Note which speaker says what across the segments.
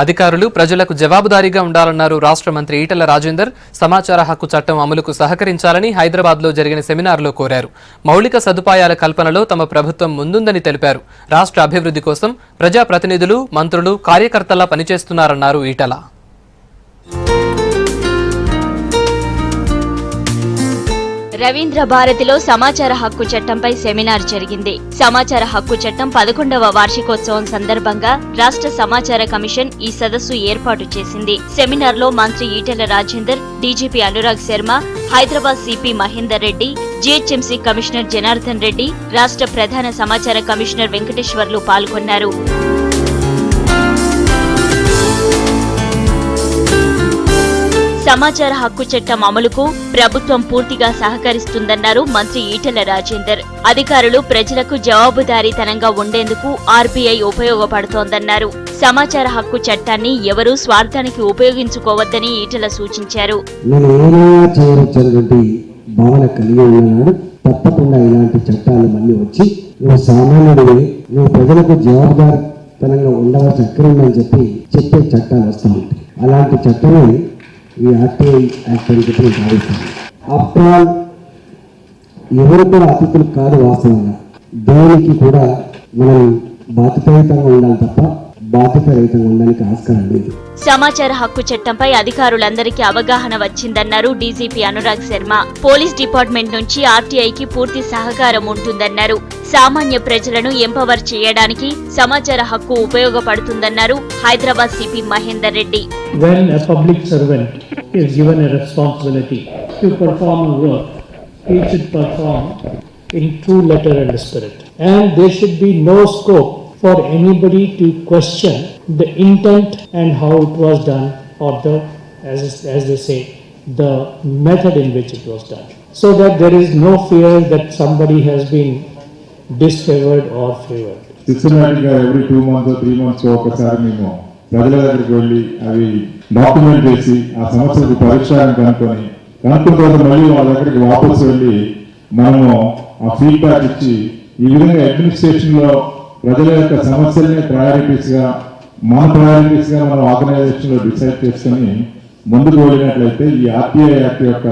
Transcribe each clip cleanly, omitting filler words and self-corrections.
Speaker 1: అధికారులు ప్రజలకు జవాబుదారీగా ఉండాలన్నారు రాష్ట్ర మంత్రి ఈటెల రాజేందర్. సమాచార హక్కు చట్టం అమలుకు సహకరించాలని హైదరాబాద్లో జరిగిన సెమినార్లో కోరారు. మౌలిక సదుపాయాల కల్పనలో తమ ప్రభుత్వం ముందుందని తెలిపారు. రాష్ట్ర అభివృద్ధి కోసం ప్రజాప్రతినిధులు, మంత్రులు, కార్యకర్తలా పనిచేస్తున్నారన్నారు ఈటెల.
Speaker 2: రవీంద్ర భారతిలో సమాచార హక్కు చట్టంపై సెమినార్ జరిగింది. సమాచార హక్కు చట్టం 11వ వార్షికోత్సవం సందర్భంగా రాష్ట్ర సమాచార కమిషన్ ఈ సదస్సు ఏర్పాటు చేసింది. సెమినార్ లో మంత్రి Etela Rajender, DGP Anurag Sharma, Hyderabad CP Mahender Reddy, GHMC commissioner Janardhan Reddy, రాష్ట్ర ప్రధాన సమాచార కమిషనర్ వెంకటేశ్వర్లు పాల్గొన్నారు. సమాచార హక్కు చట్టం అమలుకు ప్రభుత్వం పూర్తిగా సహకరిస్తుందన్నారు మంత్రి ఈటెల రాజేందర్. అధికారులు ప్రజలకు జవాబుదారీతనంగా ఉండేందుకు ఆర్బీఐ ఉపయోగపడుతోందన్నారు. సమాచార హక్కు చట్టాన్ని ఎవరూ స్వార్థానికి ఉపయోగించుకోవద్దని ఈటెల సూచించారు.
Speaker 3: తప్పకుండా ఇలాంటి చట్టాలు మళ్ళీ వచ్చి నువ్వు సామాన్యుడివి, నువ్వు ప్రజలకు జవాబుదారీతనంగా ఉండవలసి ఎక్కడుందని చెప్పే చట్టాలు వస్తూ ఉంటాయి. అలాంటి చట్టమే ఈ ఆర్టీఐ యాక్ట్ అని చెప్పి నేను భావిస్తాను. ఆఫ్టర్ ఆల్ ఎవరు కూడా అతిథులు కాదు. వాస్తవంగా దేనికి కూడా మనం బాధ్యతాయుతంగా ఉండాలి తప్ప బాధ్యతారహితంగా ఉండడానికి ఆస్కారం లేదు.
Speaker 2: సమాచార హక్కు చట్టంపై అధికారులందరికీ అవగాహన వచ్చిందన్నారు DGP Anurag Sharma. Police department నుంచి ఆర్టీఐకి పూర్తి సహకారం ఉంటుందన్నారు. సామాన్య ప్రజలను ఎంపవర్ చేయడానికి సమాచార హక్కు ఉపయోగపడుతుందన్నారు Hyderabad CP Mahender Reddy.
Speaker 4: When a public servant is given a responsibility to perform a work, he should perform in true letter and spirit. And there should be no scope for anybody to question the intent and how it was done, or the, as they say, the method in which it was done. So that there is no fear that somebody has been disfavored or favored.
Speaker 5: Systematically every 2 months or 3 months ఒకసారి మేము ప్రజల దగ్గరికి వెళ్ళి అవి document చేసి ఆ సమస్యకు పరిష్కారం కనుక్కున్న తర్వాత మళ్ళీ వాళ్ళ దగ్గరికి వాపసు వెళ్ళి మనము ఆ ఫీడ్బ్యాక్ ఇచ్చి ఈ విధంగా అడ్మినిస్ట్రేషన్ లో ప్రజల యొక్క సమస్యల్ని ప్రయారిటీస్గా మనం ఆర్గనైజేషన్ లో డిసైడ్ చేసుకుని ముందుకు వెళ్ళినట్లయితే ఈ ఆర్టీఐ యాక్ట్ యొక్క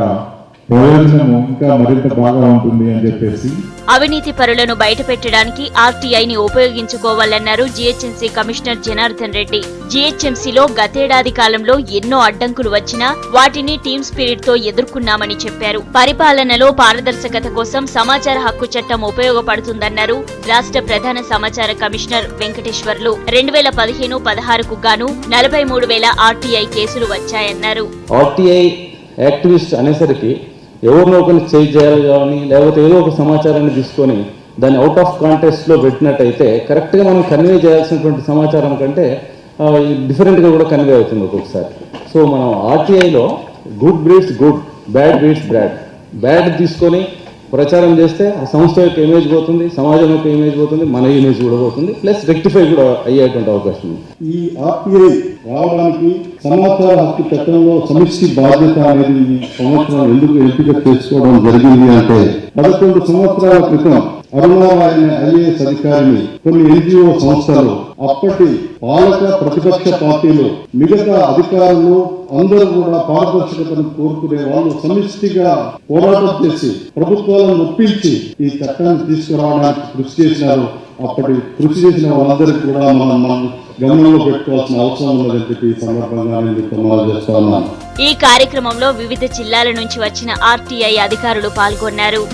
Speaker 5: ప్రయోజనం ఇంకా మరింత బాగా ఉంటుంది అని చెప్పేసి.
Speaker 2: అవినీతి పరులను బయటపెట్టడానికి ఆర్టీఐని ఉపయోగించుకోవాలన్నారు జీహెచ్ఎంసీ కమిషనర్ జనార్దన్ రెడ్డి. జీహెచ్ఎంసీలో గతేడాది కాలంలో ఎన్నో అడ్డంకులు వచ్చినా వాటిని టీమ్ స్పిరిట్ తో ఎదుర్కొన్నామని చెప్పారు. పరిపాలనలో పారదర్శకత కోసం సమాచార హక్కు చట్టం ఉపయోగపడుతుందన్నారు రాష్ట్ర ప్రధాన సమాచార కమిషనర్ వెంకటేశ్వర్లు. 2015-16కు గాను 43,000 ఆర్టీఐ కేసులు వచ్చాయన్నారు.
Speaker 6: ఆర్టీఐ యాక్టివిస్ట్ అనేసరికి ఎవరినో ఒకరిని చేంజ్ చేయాలి కానీ, లేకపోతే ఏదో ఒక సమాచారాన్ని తీసుకొని దాన్ని అవుట్ ఆఫ్ కాంటెక్స్ట్ లో పెట్టినట్టయితే కరెక్ట్గా మనం కన్వే చేయాల్సినటువంటి సమాచారం కంటే డిఫరెంట్గా కూడా కన్వే అవుతుంది ఒక్కొక్కసారి. సో మనం ఆర్టీఐలో good breeds good, bad breeds bad. Bad తీసుకొని ప్రచారం చేస్తే ఆ సంస్థ యొక్క ఇమేజ్ పోతుంది, సమాజం యొక్క ఇమేజ్ పోతుంది, మన ఇమేజ్ కూడా పోతుంది, ప్లస్ రెక్టిఫై కూడా అయ్యేటువంటి అవకాశం ఉంది.
Speaker 5: ఈ ఆర్టీఐ రావడానికి సమాచార హక్కు చట్టంలో సమిష్టి బాధ్యత అనేది ఈ సంవత్సరం ఎందుకు ఎంపిక చేసుకోవడం జరిగింది అంటే 11 సంవత్సరాల క్రితం అరుణారావు అనే ఐఏఎస్ అధికారిని కొన్ని ఎన్జిఓ సంస్థలు, అప్పటి పాలక ప్రతిపక్ష పార్టీలు, మిగతా అధికారులు అందరూ కూడా పారదర్శకతను కోరుకునే వాళ్ళు సమిష్టిగా పోరాటం చేసి ప్రభుత్వాలను ఒప్పించి ఈ చట్టాన్ని తీసుకురావడానికి కృషి చేసినారు. అప్పటి కృషి చేసిన వాళ్ళందరికీ కూడా మనం గమనంలో పెట్టుకోవాల్సిన అవసరం ఉన్నదని చెప్పి ఈ సందర్భంగా నేను తెలియజేస్తున్నాను.
Speaker 2: ఈ కార్యక్రమంలో వివిధ జిల్లాల నుంచి వచ్చిన ఆర్టీఐ అధికారులు పాల్గొన్నారు.